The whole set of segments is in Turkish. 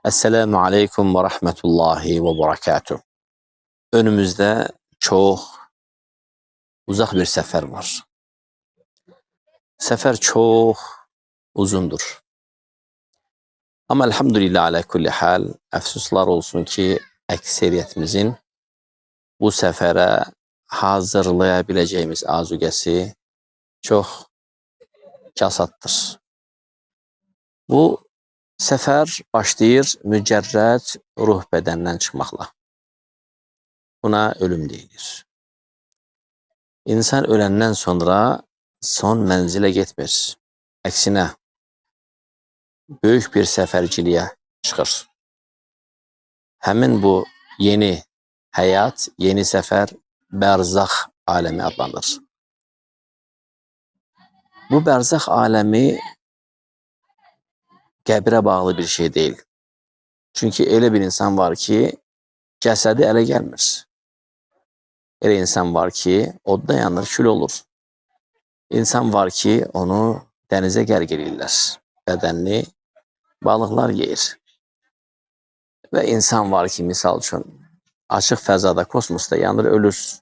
Esselamu Aleyküm ve Rahmetullahi ve Berekatuhu. Önümüzde çok uzak bir sefer var. Sefer çok uzundur. Ama elhamdülillah ala kulli hal, efsuslar olsun ki ekseriyetimizin bu sefere hazırlayabileceğimiz azugesi çok kasattır. Bu sefer başlayır mücerred ruh bedenden çıkmakla. Buna ölüm deyilir. İnsan ölenden sonra son menzile gitmez. Aksine büyük bir seferciliğe çıkır. Hemen bu yeni hayat, yeni sefer berzah alemi adlanır. Bu berzah alemi qəbirə bağlı bir şey değil. Çünkü öyle bir insan var ki cesedi ele gelmez. Öyle insan var ki odda yanır, kül olur. İnsan var ki onu denize gergelirler. Bedenini balıklar yeyir. Ve insan var ki misal için açık fəzada, kosmosda yanır, ölür.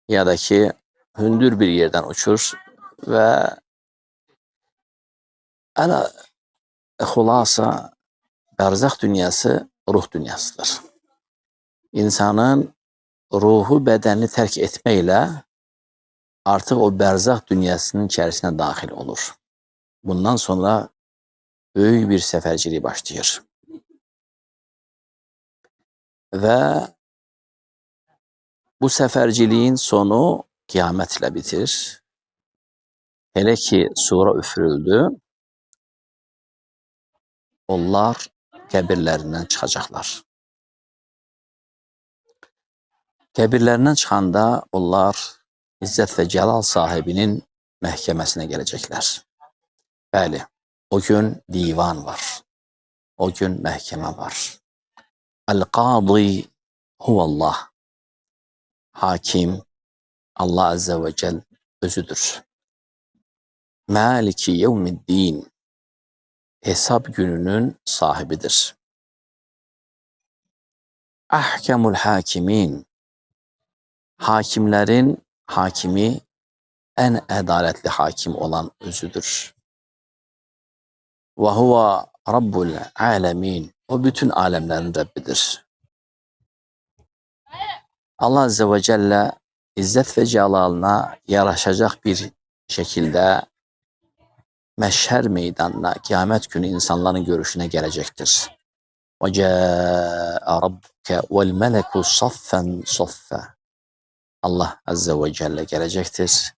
Ya da ki hündür bir yerden uçur ve ana hulasa berzah dünyası ruh dünyasıdır. İnsanın ruhu bedenini terk etmeyle artık o berzah dünyasının içerisine dahil olur. Bundan sonra büyük bir seferciliği başlıyor. Ve bu seferciliğin sonu kıyametle bitir. Hele ki sura üfürüldü, onlar qəbirlərindən çıxacaqlar. Qəbirlərindən çıxanda onlar İzzət və Cəlal sahibinin məhkəməsinə gələcəklər. Bəli, o gün divan var. O gün məhkəmə var. El-Qadi huvallah. Hakim Allah Azze ve Celle özüdür. Maliki yevmiddin. Hesap gününün sahibidir. Ahkemul hakimin. Hakimlerin hakimi en adaletli hakim olan özüdür. Ve huve Rabbul alemin. O bütün alemlerin Rabbidir. Allah Azze ve Celle İzzet ve Celal'ına yaraşacak bir şekilde meşher meydanına, kıyamet günü insanların görüşüne gelecektir. وَجَاءَ رَبُّكَ وَالْمَلَكُ صَفًّا صَفًّا. Allah Azze ve Celle gelecektir.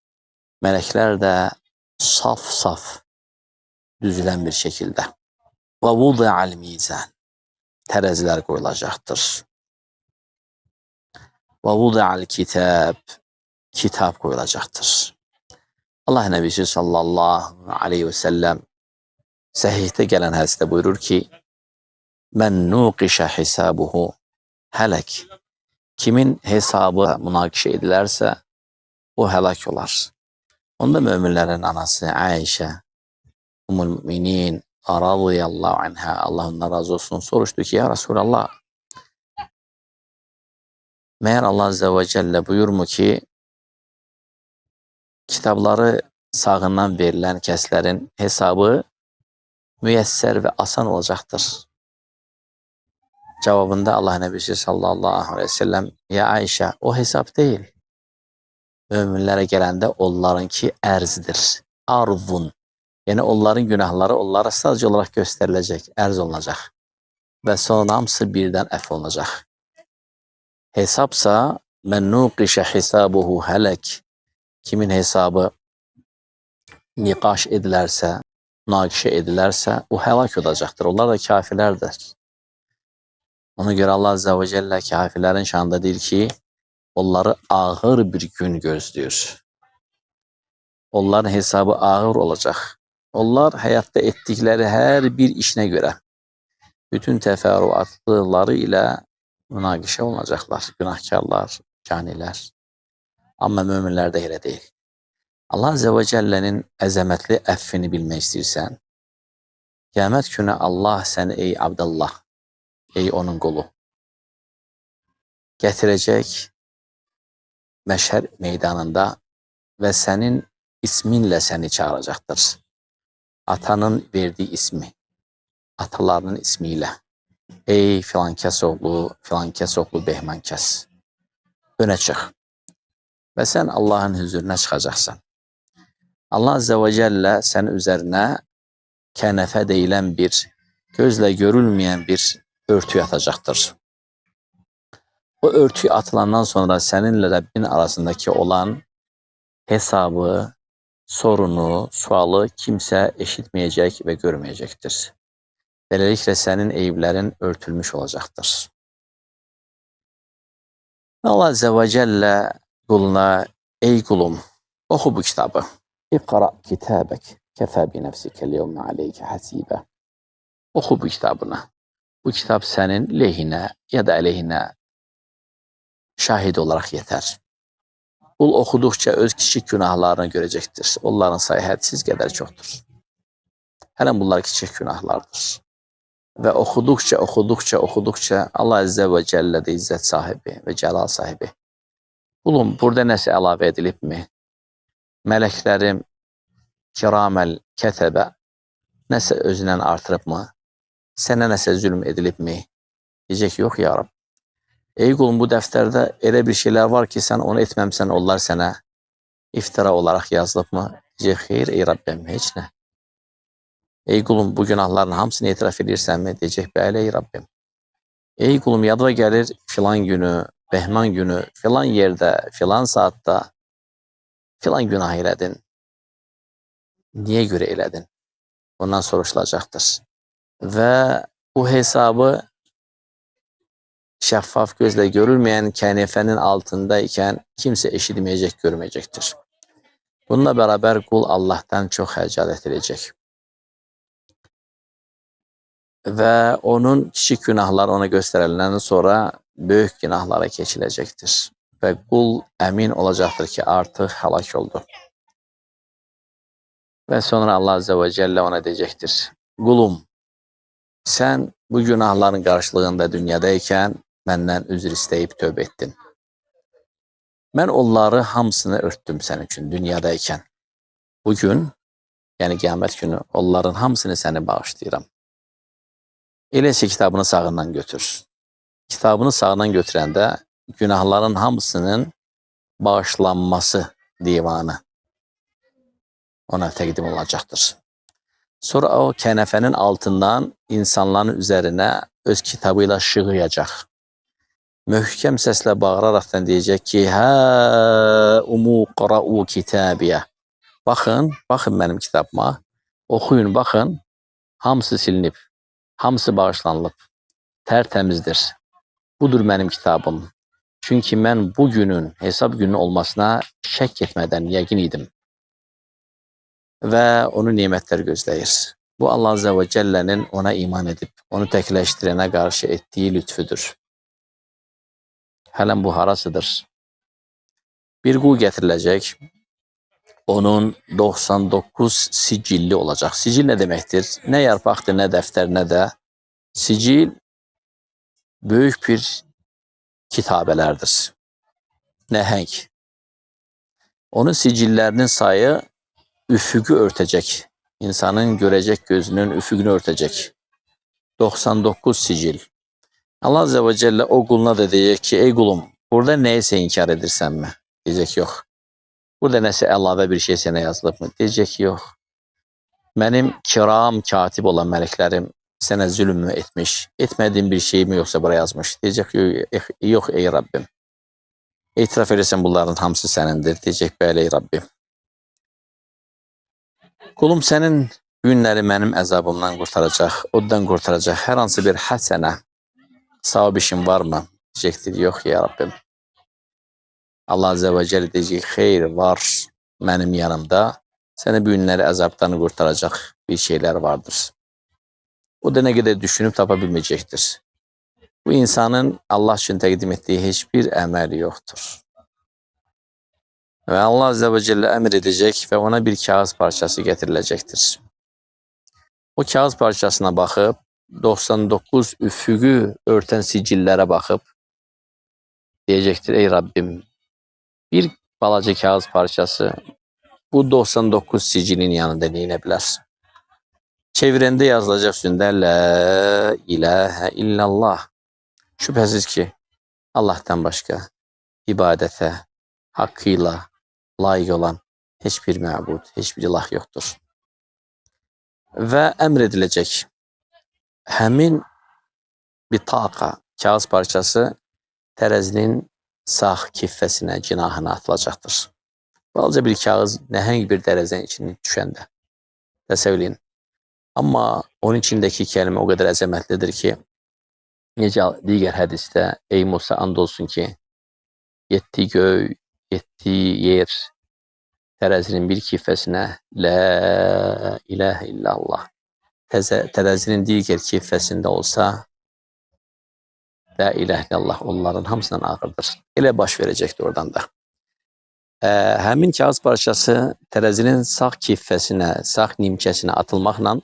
Melekler de saf saf düzülen bir şekilde. وَوُضَعَ الْمِيزَانِ. Tereziler koyulacaktır. وَوُضَعَ الْكِتَابِ. Kitap koyulacaktır. Allah Nebisi sallallahu aleyhi ve sellem sahihte gelen hadiste buyurur ki men nuqişe hisabuhu helek. Kimin hesabı münakişe edilerse o helak olar. Onda müminlerin anası Ayşe Ummul Müminin radıyallahu anha, Allah ondan razı olsun, soruştu ki ya Resulallah, meğer Allah Azze ve Celle buyur mu ki kitapları sağından verilen keslerin hesabı müyesser ve asan olacaktır. Cevabında Allah Nebisi sallallahu aleyhi ve sellem ya Ayşe, o hesap değil. Müminlere gelende onlarınki erzdir. Arzun. Yani onların günahları onlara sadece olarak gösterilecek, erz olunacak. Ve sonra hamısı birden eff olacak. Hesapsa men nuqişe hisabuhu helek. Kimin hesabı nikaş edilerse, nakişe edilerse o helak olacaktır. Onlar da kafirlerdir. Ona göre Allah Azze ve Celle kafirlerin şanında değil ki onları ağır bir gün gözlüyor. Onların hesabı ağır olacak. Onlar hayatta ettikleri her bir işine göre bütün teferruatları ile münakişe olacaklar. Günahkarlar, caniler. Ama müminler de öyle değil. Allah Azze ve Celle'nin əzəmətli əffini bilmək istəyirsən, Qiyamət günü Allah səni ey Abdullah, ey onun qulu, gətirəcək məşhər meydanında və sənin isminlə səni çağıracaqdır. Atanın verdiyi ismi, atalarının ismiyle. Ey filan kəs oğlu Behman kəs. Önə çıx. Və sən Allahın huzuruna çıxacaqsan. Allah Azze ve Celle sənin üzərinə kənəfə deyilən bir, gözlə görülməyən bir örtü atacaqdır. O örtü atılandan sonra seninle Rabbin arasındaki olan hesabı, sorunu, sualı kimse eşitmeyecek ve görmeyecektir. Böylelikle senin eyiblerin örtülmüş olacaktır. Allah Azze ve Celle kuluna, ey kulum, oku bu kitabı. İkra kitabek, kefa bi nefsikel yevme aleyke hasibe. Oku bu kitabını. Bu kitap senin lehine ya da aleyhine şahit olarak yeter. Kul okudukça öz kiçik günahlarını görecektir. Onların sayı hadsiz kadar çoktur. Helen bunlar küçük günahlardır. Ve okudukça Allah Azze ve Celle de izzet sahibi ve celal sahibi. Kulum burada nəsə əlavə edilib mi? Mələklərim kiramel kətəbə nəsə özündən artırıb mı? Sənə nəsə zülm edilib mi? Diyecek yok ya Rab. Ey kulum bu dəftərdə elə bir şeyler var ki sen onu etməmsən onlar sənə iftira olarak yazılıb mı? Diyecek xeyr ey Rabbim heç nə. Ey kulum bu günahların hamısını etiraf edirsən mi? Diyecek bəli ey Rabbim. Ey kulum yadıma gelir filan günü, Behman günü, filan yerde, filan saatte filan günah eyledin. Niye göre eyledin? Ondan soruşulacaktır. Ve bu hesabı şeffaf gözle görülmeyen kənefenin altındayken kimse eşitmeyecek, görmeyecektir. Bununla beraber kul Allah'tan çok hecalet edecek. Ve onun küçük günahları ona gösterilen sonra büyük günahlara geçilecektir. Ve kul emin olacaktır ki artık helak oldu. Ve sonra Allah Azze ve Celle ona diyecektir. Kulum sen bu günahların karşılığında dünyadayken benden üzr isteyip tövbe ettin. Ben onları hamısını örttüm senin için dünyadayken. Bugün yani kıyamet günü onların hamısını seni bağışlayıram. Eləysə kitabını sağından götür. Kitabını sağından götürəndə günahların hamısının bağışlanması divanı ona təqdim olacaqdır. Sonra o kənəfənin altından insanların üzerine öz kitabıyla şığıyacaq. Möhkəm səslə bağıraraqdan deyəcək ki, hə umu qara'u kitabiyə. Baxın mənim kitabıma, oxuyun, baxın, hamısı silinib. Hamısı bağışlanılıb, tertemizdir. Budur benim kitabım. Çünkü ben bu günün, hesap günün olmasına şək etmeden yəqin idim. Ve onun nimetleri gözləyir. Bu Allah Azze ve Celle'nin ona iman edip, onu tekleştirene karşı ettiği lütfüdür. Hələn bu harasıdır? Bir qul getirilecek. Onun 99 sicilli olacak. Sicil ne demektir? Ne yarpaktır, ne defter, ne de sicil büyük bir kitabelerdir. Nəhəng. Onun sicillerinin sayı üfüqü örtecek. İnsanın görecek gözünün üfüqünü örtecek. 99 sicil. Allah Azze ve Celle o kuluna da diyecek ki ey kulum burada neyse inkar edirsən mi? Diyecek yok. Burada nəsə əlavə bir şey sənə yazılıb mı? Diyecek yok. Benim kiram katib olan meleklerim sənə zulüm mü etmiş? Etmediğim bir şey mi yoksa buraya yazmış? Diyecek yok ey Rabbim. İtiraf edersen bunların hamısı sənindir. Diyecek bəli ey Rabbim. Kulum senin günleri benim əzabımdan kurtaracak, oddan kurtaracak her hansı bir həsənə, savab işin var mı? Diyecektir yok ya Rabbim. Allah Azze ve Celle diyecek xeyr var benim yanımda. Seni bu günleri azaptan kurtaracak bir şeyler vardır. O da ne kadar düşünüp tapabilmeyecektir. Bu insanın Allah için təqdim ettiği hiçbir emel yoktur. Ve Allah Azze ve Celle emir edecek ve ona bir kağıt parçası getirilecektir. O kağıt parçasına bakıp 99 üfüqü örten sicillere bakıp diyecektir: ey Rabbim, bir balaca kağıt parçası bu 99 sicilin yanında neyinebilər? Çevirende yazılacak üstünde La ilahe illallah. Şüphesiz ki Allah'tan başka ibadete hakkıyla layık olan hiçbir mabud, hiçbir ilah yoktur. Ve emredilecek həmin bitaka, kağıt parçası terezinin sağ kiffesine, cinahına atılacaktır. Balaca bir kağıt nəhəng bir dərəzənin içine düşəndə. Təsəvvür. Amma onun içindeki kelime o kadar əzəmətlidir ki, necə digər hədisdə ey Musa and olsun ki, 7 göy, 7 yer tərəzinin bir kiffəsinə La ilahe illallah. Tərəzinin digər kiffəsində olsa La ilahe illallah onların hamısından ağırdır. Elə baş verəcəkdir oradan da. Həmin kağıt parçası tərəzinin sağ kiffəsinə, sağ nimçəsinə atılmaqla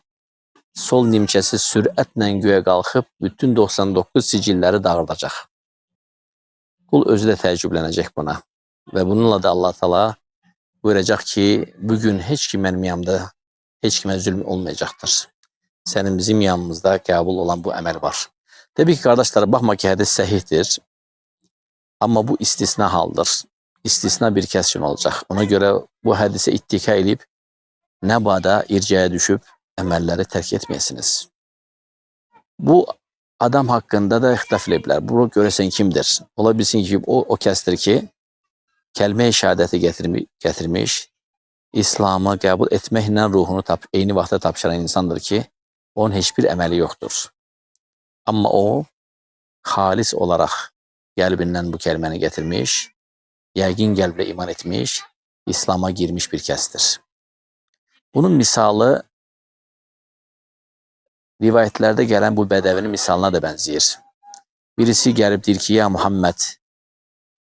sol nimçəsi sürətlə göyə qalxıb bütün 99 sicilləri dağıdacaq. Kul özü də təəccüblənəcək buna. Və bununla da Allah Teala buyuracaq ki, bugün heç kim mənim yanımda heç kimə zülm olmayacaqdır. Sənin bizim yanımızda qəbul olan bu əməl var. Təbii ki, qardaşlar, baxma ki, hədis səhihdir. Amma bu istisna haldır. İstisna bir kəs üçün olacaq. Ona görə bu hədisə ittika edib nəbada ircəyə düşüb əməlləri tərk etməyəsiniz. Bu adam hakkında da ixtilaf ediblər. Bu görəsən kimdir? Ola bilsin ki, o kəsdir ki, kəlmə-i şəhadəti gətirmiş, İslamı qəbul etməklə ruhunu eyni vaxtda tapşıran insandır ki, onun heç bir əməli yoxdur. Amma o, xalis olaraq qəlbindən bu kəlməni gətirmiş, yəqin qəlblə iman etmiş, İslam'a girmiş bir kəsdir. Bunun misalı rivayetlerde gelen bu bədəvinin misalına da benzəyir. Birisi gəlib deyir ki, ya Muhammed,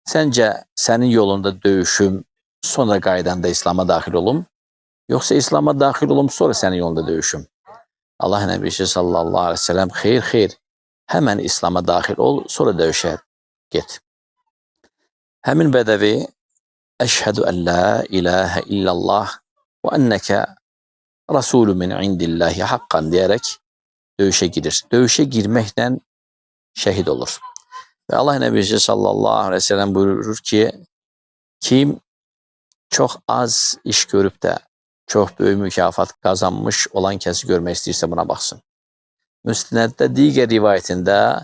səncə sənin yolunda döyüşüm, sonra qaydanda İslam'a daxil olum, yoxsa İslam'a daxil olum, sonra sənin yolunda döyüşüm? Allah Nəbisi sallallahu aleyhi ve sellem, xeyr, həmən İslam'a daxil ol, sonra döyüşə get. Həmin bədəvi, əşhədü ən la ilahe illallah və ennəkə Rasulü min indillahi haqqan deyərək döyüşe girir. Döyüşe girmekle şehit olur. Ve Allah Nebisi sallallahu aleyhi ve sellem buyurur ki, kim çok az iş görüp de çok büyük mükafat kazanmış olan kesi görmek isterse buna baksın. Müsned'de diğer rivayetinde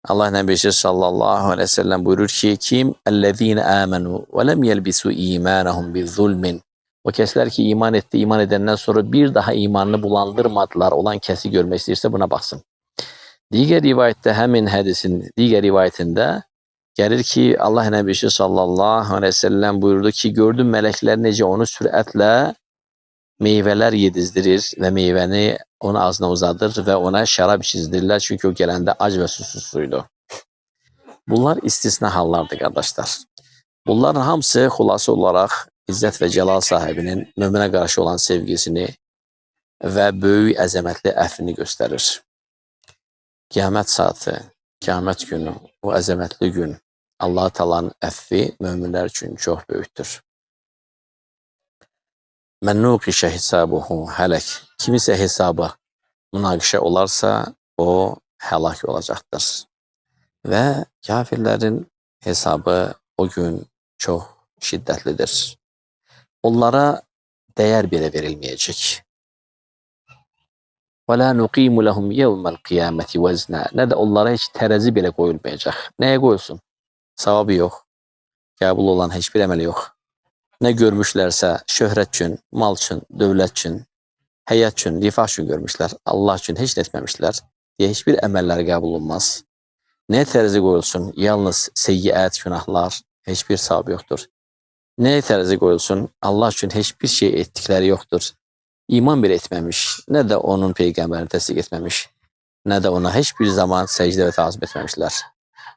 Allah Nebisi sallallahu aleyhi ve sellem buyurur ki, kim ellezine amenu ve lem yelbisu imanahum bi zulmin. O kesler ki iman etti, iman edenden sonra bir daha imanını bulandırmadılar olan kesi görmek isterse buna baksın. Diğer rivayette hemin hadisin diğer rivayetinde gelir ki Allah Nebisi sallallahu aleyhi ve sellem buyurdu ki gördüm melekler nece onu süratle meyveler yedizdirir ve meyveni onun ağzına uzadır ve ona şarap içizdirirler çünkü o gelende ac ve susuzluydu. Bunlar istisna hallardı kardeşler. Bunların hamısı xulası olarak İzzət ve Celal sahibinin müminə qarşı olan sevgisini ve böyük əzəmətli əfini gösterir. Qiyamət saatı, qiyamət günü, o əzəmətli gün Allah Taala'nın əfvi müminlər üçün çox böyükdür. Mən nuqişə hisabuhu hələk. Kimisə hesabı münaqişə olarsa o həlak olacaqdır. Və kafirlərin hesabı o gün çox şiddətlidir. Onlara değer bile verilmeyecek. وَلَا نُقِيمُ لَهُمْ يَوْمَ الْقِيَامَةِ وَزْنًا. Ne de onlara hiç terezi bile koyulmayacak. Neye koyulsun? Savabı yok. Kabul olan hiçbir emeli yok. Ne görmüşlerse şöhret için, mal için, devlet için, hayat için, rifah için görmüşler. Allah için hiç etmemişler diye hiçbir emeller kabul olmaz. Ne terezi koyulsun? Yalnız seyyiat, günahlar, hiçbir savabı yoktur. Ne terzi koyulsun? Allah için hiçbir şey ettikleri yoktur. İman bile etmemiş, ne de onun peygamberini tesdik etmemiş, ne de ona hiçbir zaman secde ve tazim etmemişler.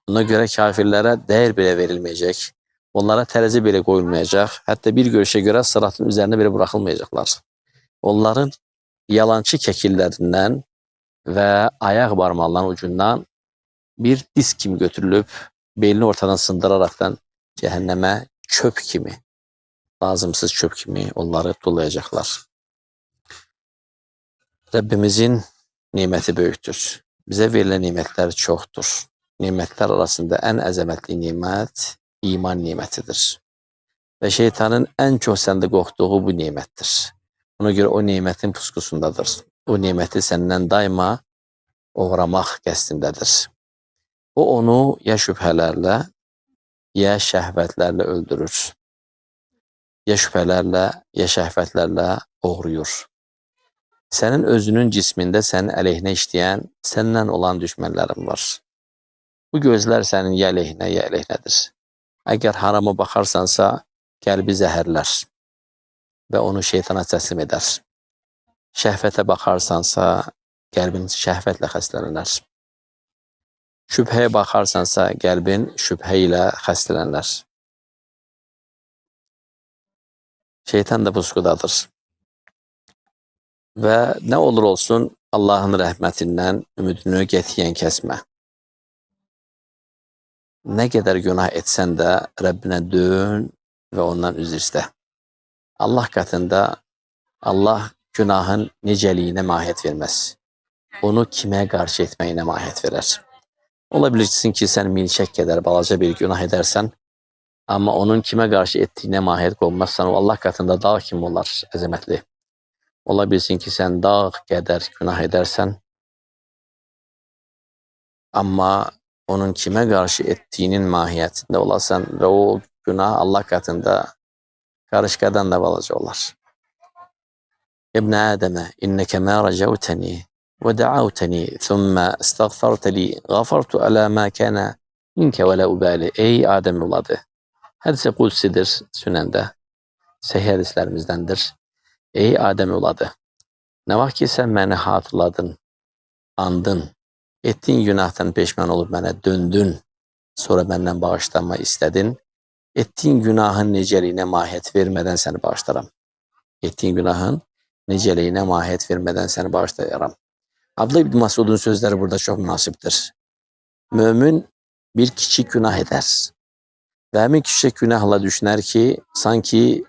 Buna göre kafirlere değer bile verilmeyecek, onlara terzi bile koyulmayacak, hatta bir görüşe göre sıratın üzerine bile bırakılmayacaklar. Onların yalancı kekillerinden ve ayak parmağlarının ucundan bir disk kimi götürülüp belini ortadan sındıraraktan cehenneme çöp kimi, lazımsız çöp kimi onları dolayacaklar. Rabbimizin nimeti büyüktür. Bize verilen nimetler çoktur. Nimetler arasında en əzəmətli nimet iman nimetidir. Ve şeytanın en çok sende korktuğu bu nimettir. Ona göre o nimetin puskusundadır. O nimeti senden daima uğramak qəsdindədir. O onu ya şüphelerle ya şehvetlerle öldürür. Ya şüphelerle ya şehvetlerle uğruyor. Senin özünün cisminde senin aleyhine işleyen, senden olan düşmanların var. Bu gözler senin ya aleyhine ya aleyhinedir. Eğer harama bakarsansa kalbi zehirler ve onu şeytana teslim eder. Şehvete bakarsansa kalbin şehvetle xəstələnər. Şüpheye bakarsansa kalbin şüpheyle xəstələnər. Şeytan da puskudadır. Ve ne olur olsun Allah'ın rahmetinden ümidini getiyen kesme. Ne kadar günah etsen de Rabbine dön ve ondan üzr iste. Allah katında Allah günahın niceliğine mahiyet vermez. Onu kime karşı etmeyine mahiyet verer. Olabilirsin ki sen milçek kadar balaca bir günah edersen ama onun kime karşı ettiğine mahiyet olmazsan o Allah katında dağ kim olar əzəmətli. Olabilirsin ki sen dağ kadar günah edersen ama onun kime karşı ettiğinin mahiyetinde olasan ve o günah Allah katında karışkadan da balaca olar. İbn Adem'e inneke ma racavteni ve da'avteni thumma estağfarta li gafartu ala ma kana minke ve la ubali. Ey Adem uladı. Hadise kudsidir sünende. Sahih hadislerimizdendir. Ey Adem uladı. Ne var ki sen beni hatırladın, andın, ettiğin günahtan peşman olup bana döndün, sonra benden bağışlanma istedin. Ettiğin günahın niceliğine mahiyet vermeden seni bağışlarım. Ettiğin günahın niceliğine mahiyet vermeden seni bağışlayarım. Abdullah İbn Masud'un sözleri burada çok münasiptir. Mümin bir küçük günah eder. Ve hemen küçük günahla düşünür ki sanki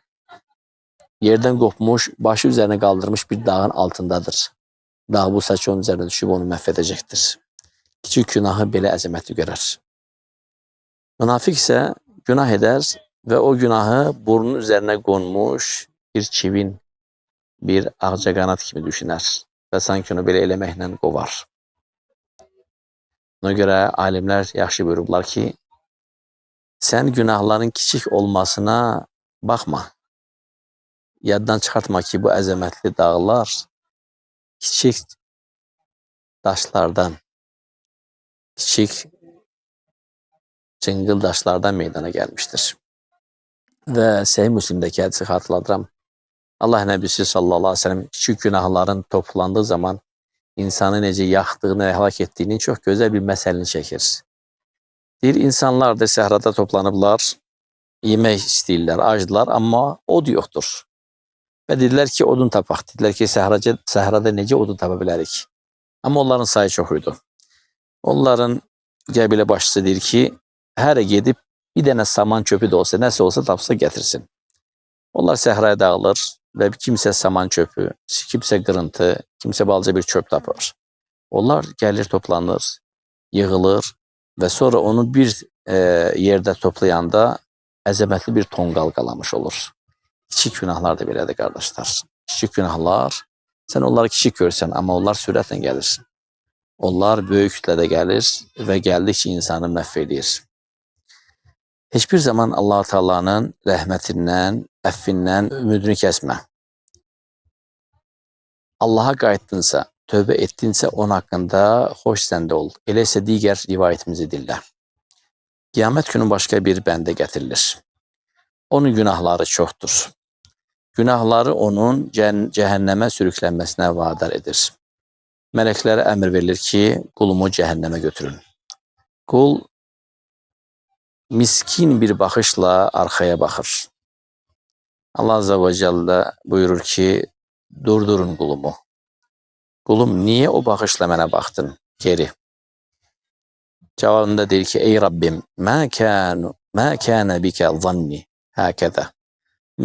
yerden kopmuş, başı üzerine kaldırmış bir dağın altındadır. Dağ bu saçı onun üzerine düşüp onu mahvedecektir. Küçük günahı belə əzəmətli görər. Münafik ise günah eder ve o günahı burnun üzerine konmuş bir çivin, bir ağcaqanad kimi düşünər ve sanki onu belə eləməklə qovar. Ona göre alimler yaxşı buyurublar ki, sen günahların küçük olmasına bakma. Yaddan çıkartma ki bu əzəmətli dağlar küçük daşlardan, küçük cıngıl daşlardan meydana gelmiştir. Ve Sahih Müslim'deki hadisi hatırladıram. Allah Nebisi sallallahu aleyhi ve sellem küçük günahların toplandığı zaman insanı necə yaxdığını ve helak ettiğini çok güzel bir meselini çekir. Bir insanlar da səhrada toplanıblar, yemek istəyirlər, acdılar ama od yoktur. Ve dediler ki odun tapaq. Dediler ki səhrada necə odun tapa bilərik. Ama onların sayı çoxuydu. Onların qəbilə başçısı deyir ki, hər gedib bir dənə saman çöpü de olsa, nəsə olsa tapsa getirsin. Onlar səhraya dağılır ve kimse saman çöpü, kimse qırıntı, kimse balaca bir çöp tapır. Onlar gəlir toplanır, yığılır ve sonra onu bir yerde toplayanda əzəmətli bir tonqal qalamış olur. Kiçik günahlar da belədir qardaşlar. Kiçik günahlar, sen onları kiçik görsən ama onlar sürətlə gəlir. Onlar böyük kütlədə gəlir və gəldikcə insanı məhv edir. Hiçbir zaman Allah Teala'nın rəhmətindən, əffindən ümidini kəsmə. Allah'a qayıtdınsa, tövbə etdinsə onun haqqında xoş səndə ol. Elə isə digər rivayətimizi dinlə. Qiyamət günü başqa bir bəndə gətirilir. Onun günahları çoxdur. Günahları onun cəhənnəmə sürüklənməsinə vadar edir. Mələklərə əmr verilir ki, qulumu cəhənnəmə götürün. Qul miskin bir baxışla arkaya baxır. Allah Azze ve Celle buyurur ki, durdurun qulumu. kulum niye o bakışla mənə baxdın geri? Cevabında deyir ki, ey Rabbim, mə kənə bikə zanni həkədə.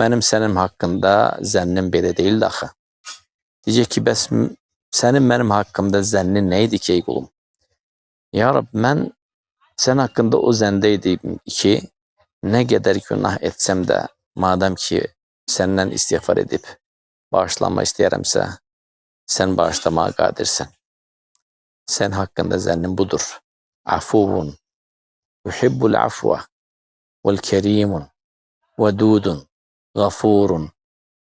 Mənim sənin haqqında zənnim belə deyildi axı. Diyecek ki, bəs sənin mənim haqqımda zənnin nə idi ki, ey qulum? Ya Rab, mən sən haqqında o zəndəydim ki, nə qədər günah etsəm də, madem ki, səndən istiğfar edib bağışlanma istəyərəmsə, sən bağışlamağa qadirsən. Sən haqqında zənnim budur. Afuvun, yuhibbul afva, vel kerimun, vedudun, gafurun,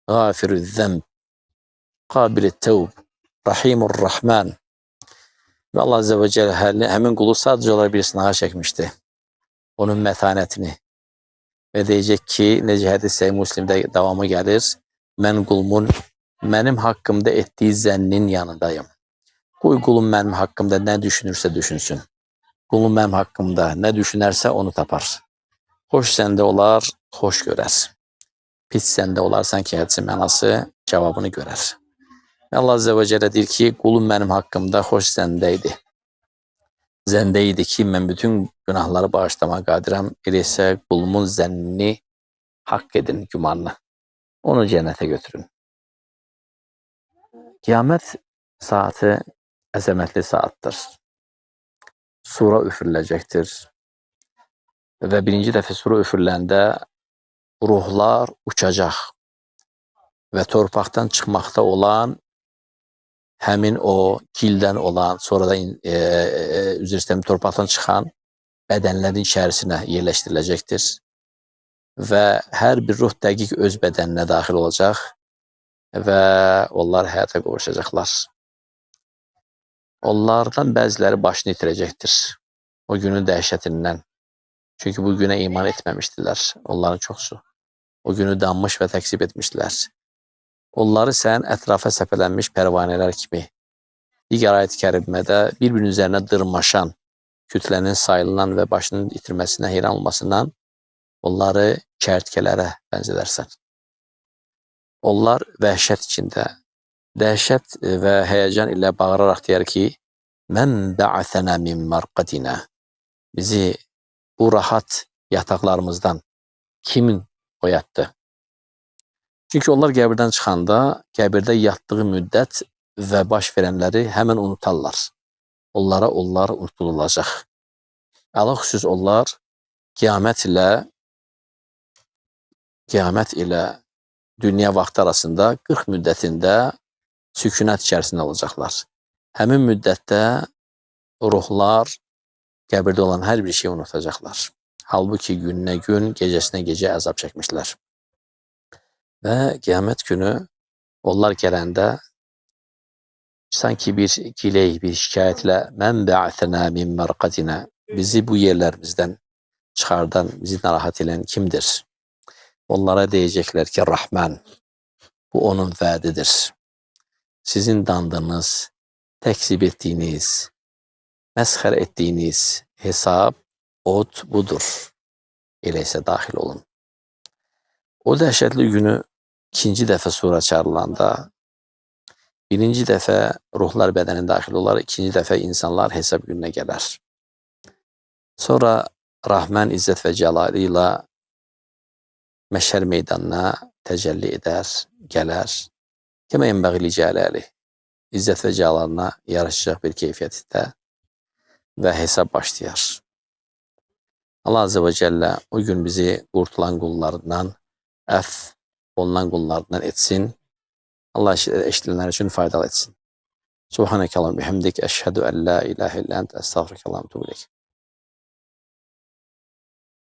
gafirü zəmb, qabil-i tevb, rahimur rahman. Ve Allah Azze ve Celle həmin qulu sadece olarak bir sınağa çekmişti. Onun metanetini. Ve diyecek ki, necə hədis-i Müslimdə davamı gəlir, mən qulumun mənim haqqımda etdiyi zənnin yanındayım. Qoy qulum mənim haqqımda nə düşünürsə düşünsün. Qulum mənim haqqımda nə düşünərsə onu tapar. Xoş səndə olar, xoş görər. Pis səndə olarsan ki, hədisin mənası cavabını görər. Allah Azze ve Celle deyir ki, qulum mənim haqqımda xoş səndəydi. Zəndəydi ki, mən bütün günahları bağışlamağa qadirəm. Elə isə qulumun zənnini haqq edin, gümanını. Onu cənnətə götürün. Qiyamət saati əzəmətli saatdır. Sura üfürüləcəkdir. Və birinci dəfə sura üfürüləndə ruhlar uçacaq. Və torpaqdan çıxmaqda olan həmin o kildən olan, sonra da üzr istəyirəm, torpaqdan çıxan bədənlərin içərisinə yerləşdiriləcəkdir. Və hər bir ruh dəqiq öz bədəninə daxil olacaq və onlar həyata qovuşacaqlar. Onlardan bəziləri başını itirəcəkdir o günün dəhşətindən. Çünki bu günə iman etməmişdilər onların çoxsu. O günü danmış və təksib etmişdilər. Onları sən ətrafa səpələnmiş pərvanələr kimi digər ayət-i kərimədə bir-birinin üzərinə dırmaşan kütlənin sayılınan və başının itirməsinə heyran olmasından onları kərtkələrə bənzədərsən. Onlar vəhşət içində, dəhşət və həyəcan ilə bağıraraq deyər ki, mən bə'əthənə min mərqədinə. Bizi bu rahat yataqlarımızdan kimin oyatdı? Çünki onlar qəbirdən çıxanda, qəbirdə yatdığı müddət və baş verənləri həmən unutarlar. Onlar unutulacaq. Ələlxüsus onlar qiyamət ilə dünya vaxtı arasında 40 müddətində sükunət içərisində olacaqlar. Həmin müddətdə ruhlar qəbirdə olan hər bir şeyi unutacaqlar. Halbuki gününə gün, gecəsinə gecə əzab çəkmişlər. Və qiyamət günü onlar gələndə sanki bir giley, bir şikayətlə mən bə'əthənə min mərqədinə, bizi bu yerlərimizdən çıxardan, bizi narahat edən kimdir? Onlara deyəcəklər ki, Rahman, bu onun vədidir. Sizin dandığınız, təksib etdiyiniz, məsxər etdiyiniz hesab, od budur. Elə isə daxil olun. O dəhşətli günü ikinci dəfə sura çağrılanda, birinci dəfə ruhlar bədənin daxil olar, ikinci dəfə insanlar hesab gününə gələr. Sonra Rahman İzzət və Cəlali ilə məşər meydanına təcəlli edər, gələr. Kəmə yenbəği li cələli. İzzət və Cəlalına yarışacaq bir keyfiyyətdə və hesab başlayar. Allah Azze ve Celle o gün bizi qurtulan qullarından, əff olunan qullarından etsin. Allah eşidilənlər üçün faydalı etsin. Subhanəkələm bihəmdik, əşhədü ən la ilahə illə ənt, əstəğfirəkələm tübülək.